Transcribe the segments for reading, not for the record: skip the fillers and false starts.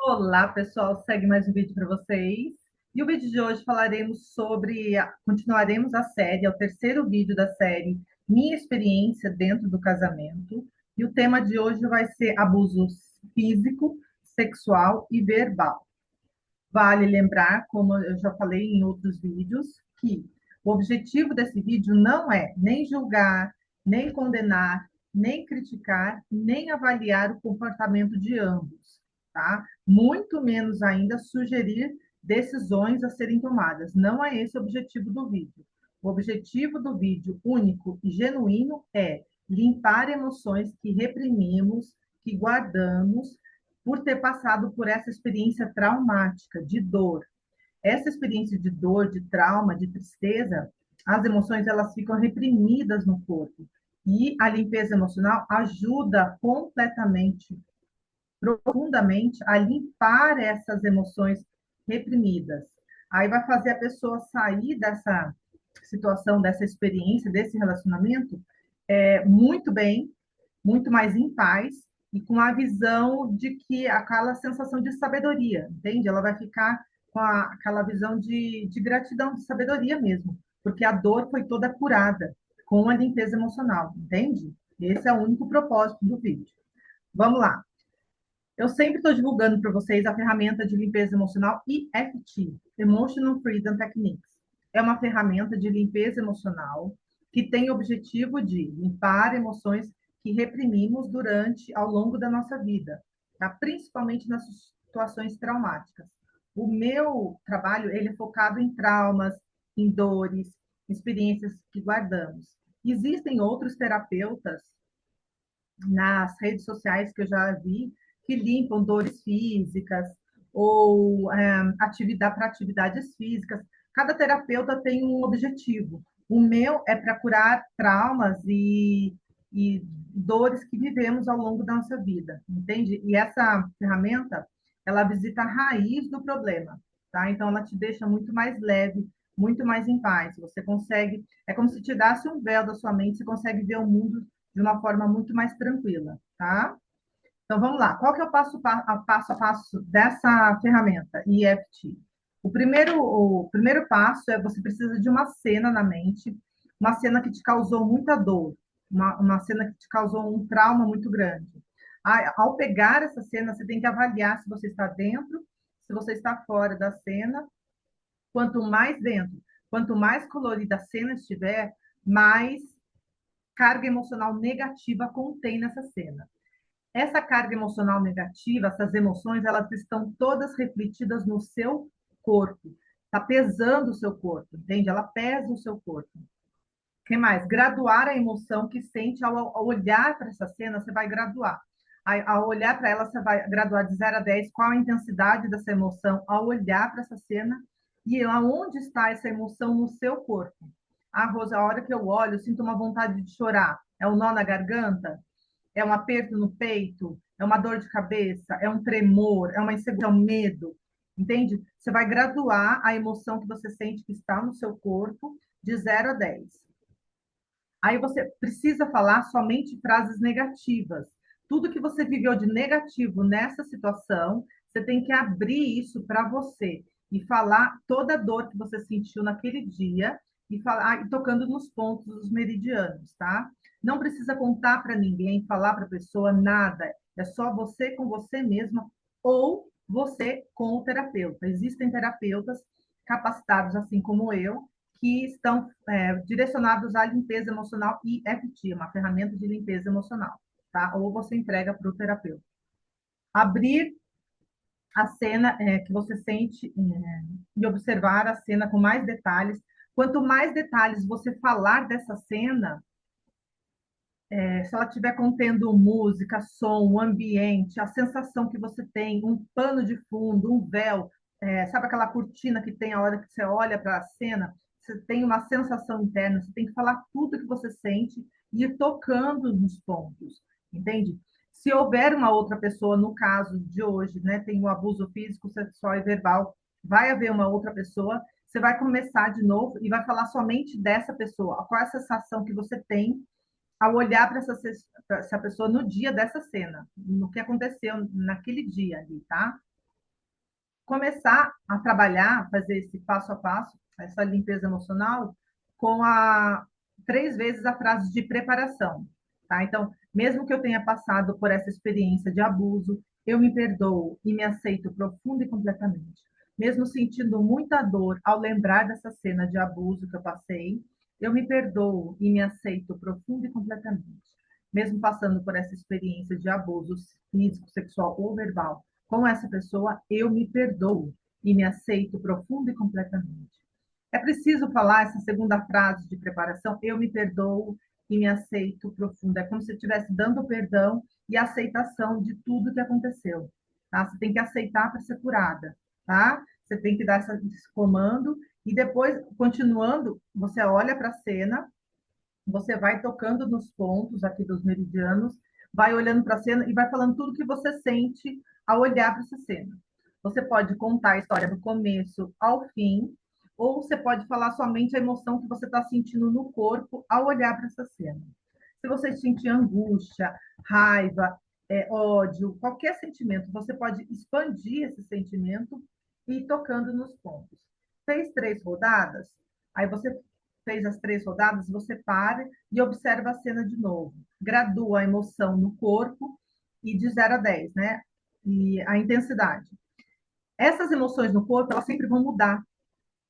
Olá, pessoal, segue mais um vídeo para vocês. E o vídeo de hoje falaremos sobre, continuaremos a série, é o terceiro vídeo da série Minha Experiência Dentro do Casamento. E o tema de hoje vai ser abuso físico, sexual e verbal. Vale lembrar, como eu já falei em outros vídeos, que o objetivo desse vídeo não é nem julgar, nem condenar, nem criticar, nem avaliar o comportamento de ambos, tá? Muito menos ainda sugerir decisões a serem tomadas. Não é esse o objetivo do vídeo. O objetivo do vídeo único e genuíno é limpar emoções que reprimimos, que guardamos, por ter passado por essa experiência traumática, de dor. Essa experiência de dor, de trauma, de tristeza, as emoções elas ficam reprimidas no corpo. E a limpeza emocional ajuda completamente, profundamente, a limpar essas emoções reprimidas. Aí vai fazer a pessoa sair dessa situação, dessa experiência, desse relacionamento, muito bem, muito mais em paz e com a visão de que aquela sensação de sabedoria, entende? Ela vai ficar com aquela visão de gratidão, de sabedoria mesmo, porque a dor foi toda curada com a limpeza emocional, entende? Esse é o único propósito do vídeo. Vamos lá. Eu sempre estou divulgando para vocês a ferramenta de limpeza emocional EFT, Emotional Freedom Techniques. É uma ferramenta de limpeza emocional que tem o objetivo de limpar emoções que reprimimos ao longo da nossa vida, tá? Principalmente nas situações traumáticas. O meu trabalho ele é focado em traumas, em dores, experiências que guardamos. Existem outros terapeutas nas redes sociais que eu já vi, que limpam dores físicas ou atividade para atividades físicas. Cada terapeuta tem um objetivo. O meu é para curar traumas e dores que vivemos ao longo da nossa vida, entende? E essa ferramenta, ela visita a raiz do problema, tá? Então, ela te deixa muito mais leve, muito mais em paz. Você consegue, é como se te desse um véu da sua mente, você consegue ver o mundo de uma forma muito mais tranquila, tá? Então, vamos lá. Qual que é o passo a passo dessa ferramenta, EFT? O primeiro passo é você precisa de uma cena na mente, uma cena que te causou muita dor, uma cena que te causou um trauma muito grande. Ao pegar essa cena, você tem que avaliar se você está dentro, se você está fora da cena. Quanto mais dentro, quanto mais colorida a cena estiver, mais carga emocional negativa contém nessa cena. Essa carga emocional negativa, essas emoções, elas estão todas refletidas no seu corpo. Está pesando o seu corpo, entende? Ela pesa o seu corpo. O que mais? Graduar a emoção que sente ao olhar para essa cena, você vai graduar. Ao olhar para ela, você vai graduar de 0 a 10, qual a intensidade dessa emoção ao olhar para essa cena e aonde está essa emoção no seu corpo. Ah, Rosa, a hora que eu olho, eu sinto uma vontade de chorar. É um nó na garganta? É um aperto no peito? É uma dor de cabeça? É um tremor? É uma insegurança? É um medo? Entende? Você vai graduar a emoção que você sente que está no seu corpo de 0 a 10. Aí você precisa falar somente frases negativas. Tudo que você viveu de negativo nessa situação, você tem que abrir isso para você e falar toda a dor que você sentiu naquele dia e falar e tocando nos pontos dos meridianos, tá? Não precisa contar para ninguém, falar para a pessoa nada. É só você com você mesma ou você com o terapeuta. Existem terapeutas capacitados, assim como eu, que estão direcionados à limpeza emocional e EFT, uma ferramenta de limpeza emocional, tá? Ou você entrega para o terapeuta. Abrir a cena que você sente e observar a cena com mais detalhes. Quanto mais detalhes você falar dessa cena, se ela estiver contendo música, som, ambiente, a sensação que você tem, um pano de fundo, um véu, sabe aquela cortina que tem a hora que você olha para a cena? Você tem uma sensação interna, você tem que falar tudo que você sente e ir tocando nos pontos, entende? Se houver uma outra pessoa, no caso de hoje, né, tem o abuso físico, sexual e verbal, vai haver uma outra pessoa, você vai começar de novo e vai falar somente dessa pessoa. Qual é a sensação que você tem ao olhar para essa pessoa no dia dessa cena, no que aconteceu naquele dia ali, tá? começar a trabalhar, fazer esse passo a passo, essa limpeza emocional, com a 3 vezes a frase de preparação, tá? Então, mesmo que eu tenha passado por essa experiência de abuso, eu me perdoo e me aceito profunda e completamente. Mesmo sentindo muita dor ao lembrar dessa cena de abuso que eu passei, eu me perdoo e me aceito profunda e completamente. Mesmo passando por essa experiência de abuso físico, sexual ou verbal, com essa pessoa, eu me perdoo e me aceito profunda e completamente. É preciso falar essa segunda frase de preparação, eu me perdoo e me aceito profunda. É como se estivesse dando perdão e aceitação de tudo que aconteceu. Tá? Você tem que aceitar para ser curada. Tá? Você tem que dar esse comando e depois, continuando, você olha para a cena, você vai tocando nos pontos aqui dos meridianos, vai olhando para a cena e vai falando tudo que você sente ao olhar para essa cena. Você pode contar a história do começo ao fim, ou você pode falar somente a emoção que você está sentindo no corpo ao olhar para essa cena. Se você sentir angústia, raiva, ódio, qualquer sentimento, você pode expandir esse sentimento e ir tocando nos pontos. Fez 3 rodadas, aí você fez as 3 rodadas, você para e observa a cena de novo. Gradua a emoção no corpo e de 0 a 10, né? E a intensidade. Essas emoções no corpo, elas sempre vão mudar.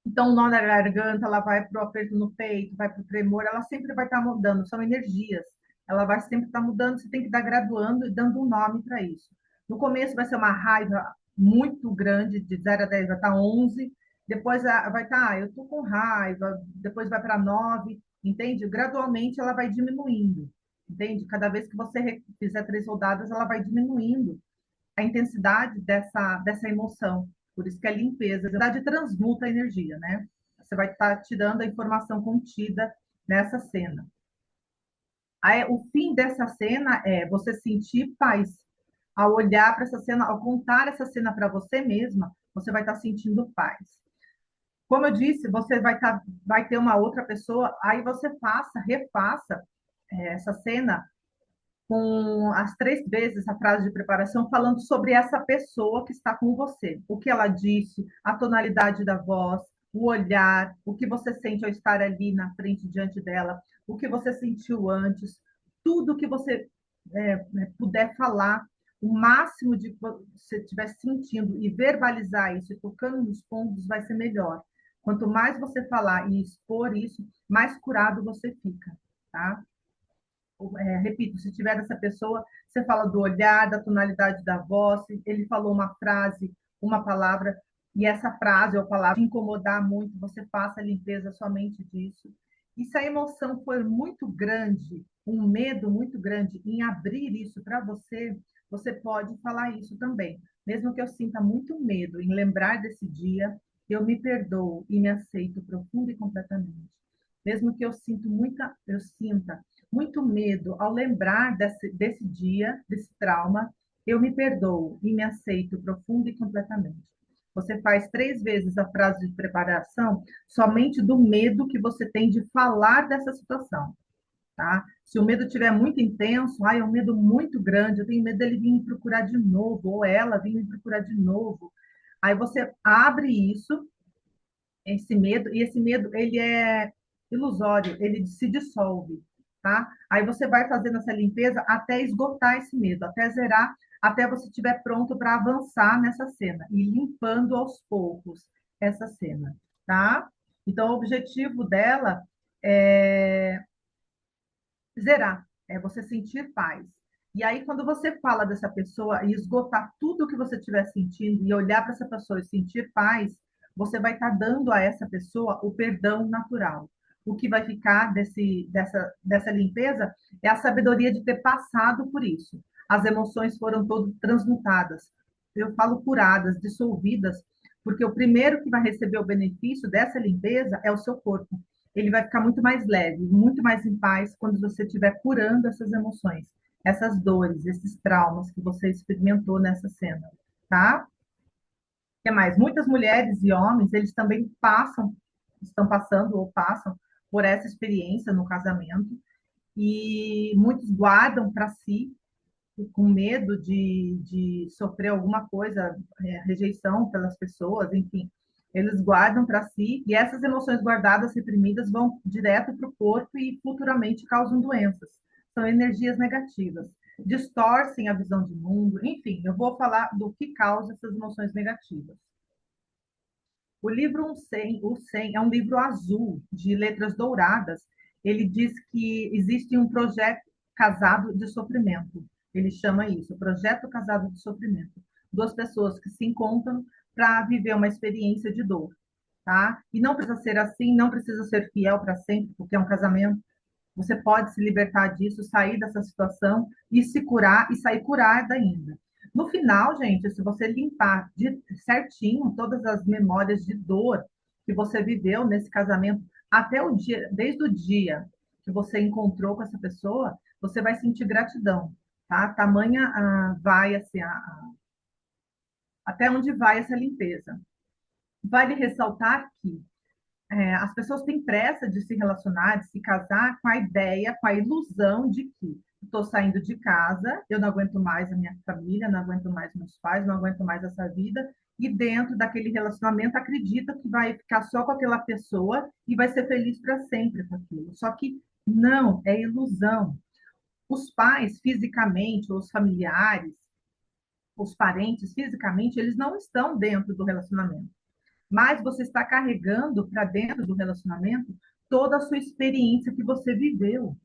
Então, o nó da garganta, ela vai para o aperto no peito, vai para o tremor, ela sempre vai estar mudando, são energias. Ela vai sempre estar mudando, você tem que estar graduando e dando um nome para isso. No começo vai ser uma raiva muito grande, de 0 a 10 vai estar 11, depois vai estar, eu estou com raiva, depois vai para 9, entende? Gradualmente ela vai diminuindo, entende? Cada vez que você fizer 3 rodadas, ela vai diminuindo a intensidade dessa emoção. Por isso que a limpeza, na verdade, transmuta a energia, né? Você vai estar tirando a informação contida nessa cena. Aí, o fim dessa cena é você sentir paz. Ao olhar para essa cena, ao contar essa cena para você mesma, você vai estar sentindo paz. Como eu disse, você vai ter uma outra pessoa, aí você refaça essa cena com as 3 vezes a frase de preparação, falando sobre essa pessoa que está com você. O que ela disse, a tonalidade da voz, o olhar, o que você sente ao estar ali na frente, diante dela, o que você sentiu antes, tudo que você puder falar, o máximo de que você estiver sentindo e verbalizar isso, e tocando nos pontos, vai ser melhor. Quanto mais você falar e expor isso, mais curado você fica, tá? Repito, se tiver essa pessoa, você fala do olhar, da tonalidade da voz, ele falou uma frase, uma palavra, e essa frase ou palavra te incomodar muito, você faça a limpeza somente disso. E se a emoção for muito grande, um medo muito grande em abrir isso para você, você pode falar isso também. Mesmo que eu sinta muito medo em lembrar desse dia, eu me perdoo e me aceito profunda e completamente. Mesmo que eu sinta muito medo ao lembrar desse dia, desse trauma, eu me perdoo e me aceito profunda e completamente. Você faz 3 vezes a frase de preparação somente do medo que você tem de falar dessa situação, tá? Se o medo estiver muito intenso, é um medo muito grande, eu tenho medo dele vir me procurar de novo, ou ela vir me procurar de novo. Aí você abre isso, esse medo, e esse medo, ele é ilusório, ele se dissolve, tá? Aí você vai fazendo essa limpeza até esgotar esse medo, até zerar, até você estiver pronto para avançar nessa cena, e limpando aos poucos essa cena, tá? Então, o objetivo dela é zerar, é você sentir paz. E aí, quando você fala dessa pessoa e esgotar tudo o que você estiver sentindo e olhar para essa pessoa e sentir paz, você vai estar dando a essa pessoa o perdão natural. O que vai ficar dessa limpeza é a sabedoria de ter passado por isso. As emoções foram todas transmutadas. Eu falo curadas, dissolvidas, porque o primeiro que vai receber o benefício dessa limpeza é o seu corpo. Ele vai ficar muito mais leve, muito mais em paz quando você estiver curando essas emoções, essas dores, esses traumas que você experimentou nessa cena, tá? O que mais? Muitas mulheres e homens, eles também estão passando ou passam por essa experiência no casamento e muitos guardam para si com medo de sofrer alguma coisa, rejeição pelas pessoas, enfim, eles guardam para si e essas emoções guardadas, reprimidas, vão direto para o corpo e futuramente causam doenças. São energias negativas, distorcem a visão de mundo, enfim, eu vou falar do que causa essas emoções negativas. O livro 100, o 100 é um livro azul, de letras douradas. Ele diz que existe um projeto casado de sofrimento. Ele chama isso, projeto casado de sofrimento. Duas pessoas que se encontram para viver uma experiência de dor, tá? E não precisa ser assim, não precisa ser fiel para sempre, porque é um casamento. Você pode se libertar disso, sair dessa situação e se curar e sair curada ainda. No final, gente, se você limpar certinho todas as memórias de dor que você viveu nesse casamento, até o dia, desde o dia que você encontrou com essa pessoa, você vai sentir gratidão, tá? Tamanha vai assim, até onde vai essa limpeza. Vale ressaltar que as pessoas têm pressa de se relacionar, de se casar, com a ideia, com a ilusão de que estou saindo de casa, eu não aguento mais a minha família, não aguento mais meus pais, não aguento mais essa vida, e dentro daquele relacionamento acredita que vai ficar só com aquela pessoa e vai ser feliz para sempre com aquilo. Só que não, é ilusão. Os pais, fisicamente, os familiares, os parentes, fisicamente, eles não estão dentro do relacionamento, mas você está carregando para dentro do relacionamento toda a sua experiência que você viveu,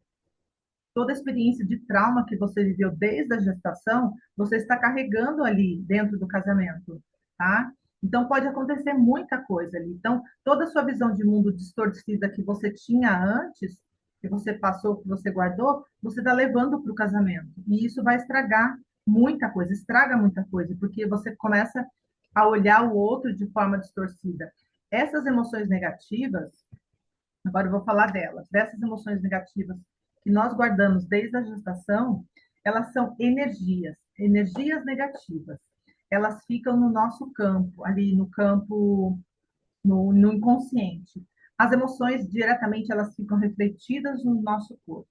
toda a experiência de trauma que você viveu desde a gestação, você está carregando ali dentro do casamento, tá? Então pode acontecer muita coisa ali. Então, toda a sua visão de mundo distorcida que você tinha antes, que você passou, que você guardou, você está levando para o casamento. E isso vai estragar muita coisa, estraga muita coisa, porque você começa a olhar o outro de forma distorcida. Essas emoções negativas, agora eu vou falar delas, dessas emoções negativas que nós guardamos desde a gestação, elas são energias, energias negativas. Elas ficam no nosso campo, ali no campo, no inconsciente. As emoções, diretamente, elas ficam refletidas no nosso corpo.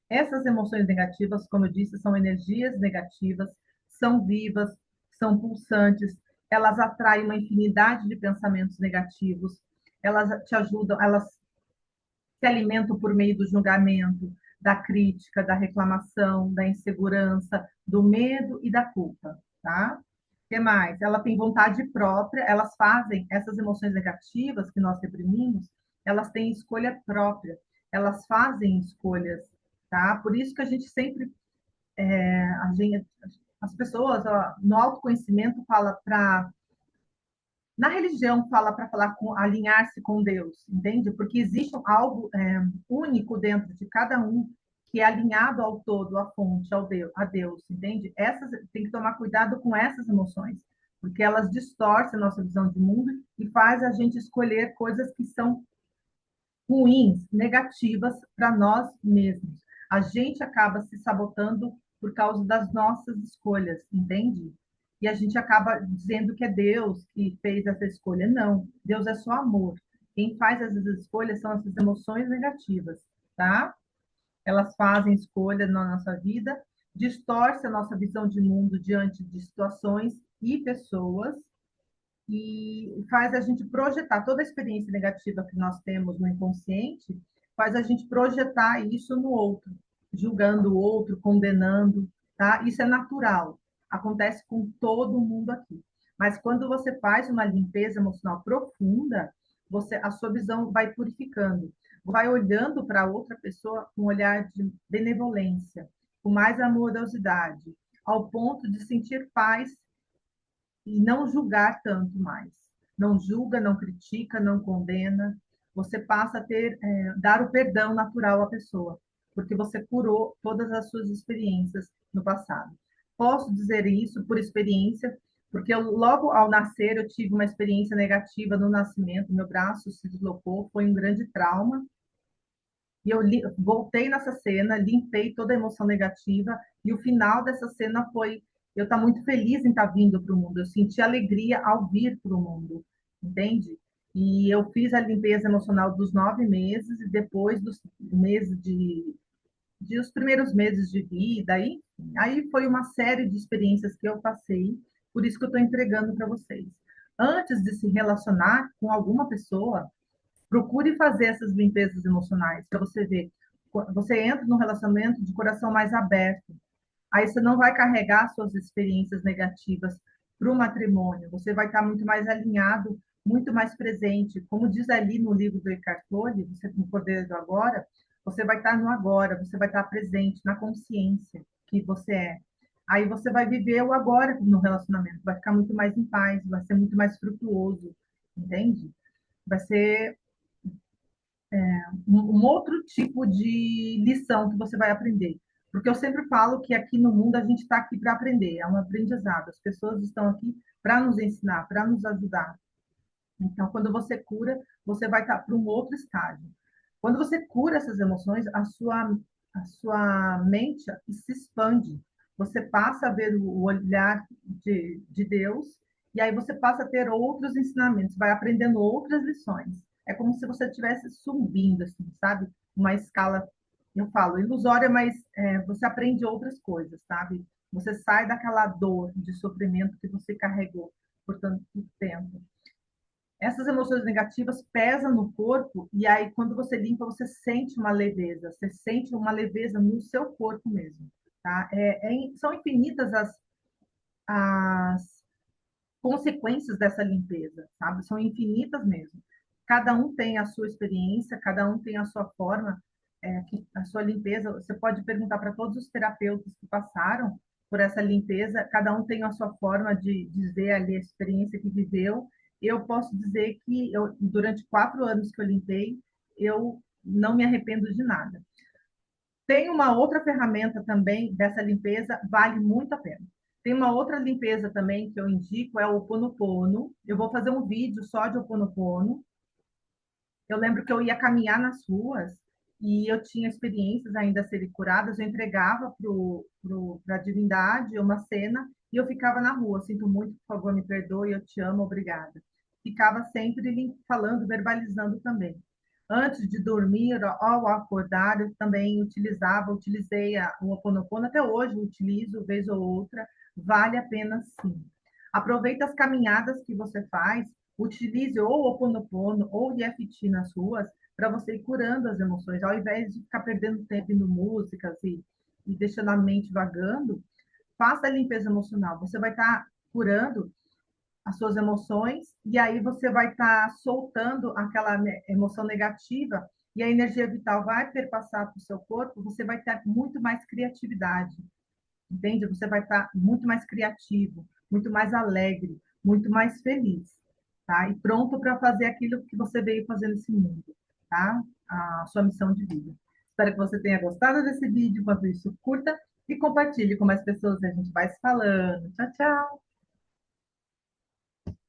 Essas emoções negativas, como eu disse, são energias negativas, são vivas, são pulsantes, elas atraem uma infinidade de pensamentos negativos, elas te ajudam, elas se alimentam por meio do julgamento, da crítica, da reclamação, da insegurança, do medo e da culpa, tá? O que mais? Ela tem vontade própria, elas fazem essas emoções negativas que nós reprimimos, elas têm escolha própria, elas fazem escolhas, tá? Por isso que a gente sempre, a gente, as pessoas, ó, no autoconhecimento fala para na religião fala para falar com alinhar-se com Deus, entende? Porque existe algo único dentro de cada um que é alinhado ao todo, à fonte, ao Deus, a Deus, entende? Essas tem que tomar cuidado com essas emoções, porque elas distorcem a nossa visão de mundo e faz a gente escolher coisas que são ruins, negativas para nós mesmos. A gente acaba se sabotando por causa das nossas escolhas, entende? E a gente acaba dizendo que é Deus que fez essa escolha. Não, Deus é só amor. Quem faz essas escolhas são essas emoções negativas, tá? Elas fazem escolha na nossa vida, distorce a nossa visão de mundo diante de situações e pessoas, e faz a gente projetar toda a experiência negativa que nós temos no inconsciente, faz a gente projetar isso no outro, julgando o outro, condenando, tá? Isso é natural, acontece com todo mundo aqui. Mas quando você faz uma limpeza emocional profunda, a sua visão vai purificando, vai olhando para outra pessoa com um olhar de benevolência, com mais amorosidade, ao ponto de sentir paz e não julgar tanto mais. Não julga, não critica, não condena. Você passa a dar o perdão natural à pessoa, porque você curou todas as suas experiências no passado. Posso dizer isso por experiência, porque logo ao nascer eu tive uma experiência negativa no nascimento, meu braço se deslocou, foi um grande trauma, e eu voltei nessa cena, limpei toda a emoção negativa, e o final dessa cena foi eu estar muito feliz em estar vindo para o mundo. Eu senti alegria ao vir para o mundo, entende? E eu fiz a limpeza emocional dos 9 meses, e depois dos meses de os primeiros meses de vida, aí Aí foi uma série de experiências que eu passei, por isso que eu estou entregando para vocês. Antes de se relacionar com alguma pessoa, procure fazer essas limpezas emocionais para você ver. Você entra num relacionamento de coração mais aberto. Aí você não vai carregar suas experiências negativas para o matrimônio. Você vai estar muito mais alinhado, muito mais presente. Como diz ali no livro do Eckhart Tolle, você no Poder do Agora, você vai estar no agora, você vai estar presente na consciência que você é. Aí você vai viver o agora no relacionamento, vai ficar muito mais em paz, vai ser muito mais frutuoso, entende? Vai ser um outro tipo de lição que você vai aprender. Porque eu sempre falo que aqui no mundo a gente está aqui para aprender, é um aprendizado. As pessoas estão aqui para nos ensinar, para nos ajudar. Então, quando você cura, você vai estar para um outro estágio. Quando você cura essas emoções, a sua mente se expande. Você passa a ver o olhar de Deus, e aí você passa a ter outros ensinamentos, vai aprendendo outras lições. É como se você estivesse subindo, assim, sabe? Uma escala, eu falo, ilusória, mas você aprende outras coisas, sabe? Você sai daquela dor de sofrimento que você carregou por tanto tempo. Essas emoções negativas pesam no corpo e aí quando você limpa você sente uma leveza, você sente uma leveza no seu corpo mesmo, tá? São infinitas as consequências dessa limpeza, sabe? São infinitas mesmo. Cada um tem a sua experiência, cada um tem a sua forma, a sua limpeza. Você pode perguntar para todos os terapeutas que passaram por essa limpeza, cada um tem a sua forma de dizer ali a experiência que viveu. Eu posso dizer que durante 4 anos que eu limpei, eu não me arrependo de nada. Tem uma outra ferramenta também dessa limpeza, vale muito a pena. Tem uma outra limpeza também que eu indico, é o Ho'oponopono. Eu vou fazer um vídeo só de Ho'oponopono. Eu lembro que eu ia caminhar nas ruas e eu tinha experiências ainda a serem curadas, eu entregava para a divindade uma cena e eu ficava na rua. Sinto muito, por favor, me perdoe, eu te amo, obrigada. Ficava sempre falando, verbalizando também. Antes de dormir, ao acordar, eu também utilizei o Ho Oponopono, até hoje eu utilizo, vez ou outra, vale a pena sim. Aproveita as caminhadas que você faz, utilize ou o Ho Oponopono ou o EFT nas ruas, para você ir curando as emoções, ao invés de ficar perdendo tempo indo músicas e deixando a mente vagando, faça a limpeza emocional. Você vai estar curando as suas emoções, e aí você vai estar soltando aquela emoção negativa, e a energia vital vai perpassar para o seu corpo, você vai ter muito mais criatividade, entende? Você vai estar muito mais criativo, muito mais alegre, muito mais feliz, tá? E pronto para fazer aquilo que você veio fazer nesse mundo, tá? A sua missão de vida. Espero que você tenha gostado desse vídeo. Enquanto isso, curta e compartilhe com mais pessoas. A gente vai se falando. Tchau, tchau!